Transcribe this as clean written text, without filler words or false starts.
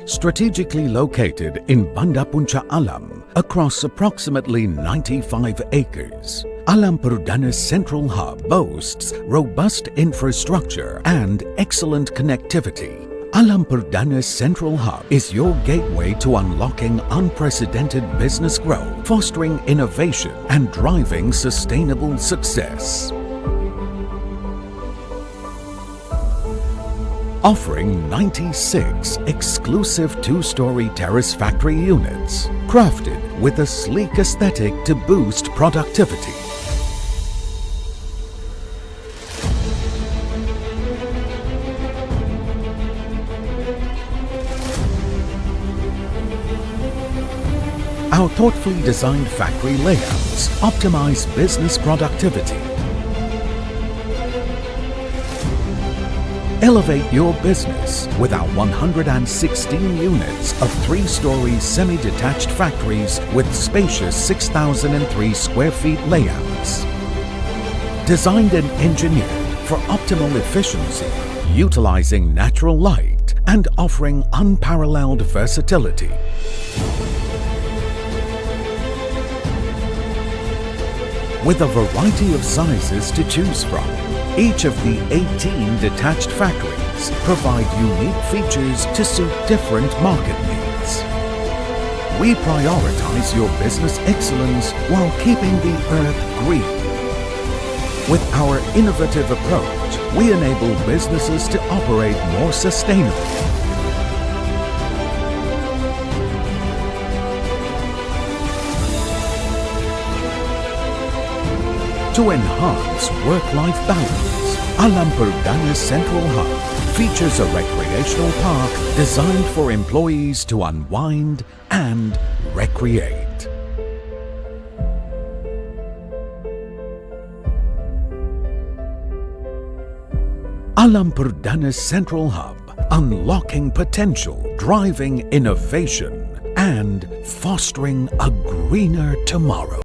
Strategically located in Banda Puncak Alam, across approximately 95 acres, Alam Perdana's central hub boasts robust infrastructure and excellent connectivity. Alam Perdana's central hub is your gateway to unlocking unprecedented business growth, fostering innovation and driving sustainable success. Offering 96 exclusive two-story terrace factory units, crafted with a sleek aesthetic to boost productivity. Our thoughtfully designed factory layouts optimize business productivity. Elevate your business with our 116 units of three-story semi-detached factories with spacious 6,003 square feet layouts. Designed and engineered for optimal efficiency, utilizing natural light and offering unparalleled versatility. With a variety of sizes to choose from, each of the 18 detached factories provide unique features to suit different market needs. We prioritize your business excellence while keeping the earth green. With our innovative approach, we enable businesses to operate more sustainably. To enhance work-life balance, Alam Perdana's Central Hub features a recreational park designed for employees to unwind and recreate. Alam Perdana's Central Hub, unlocking potential, driving innovation, and fostering a greener tomorrow.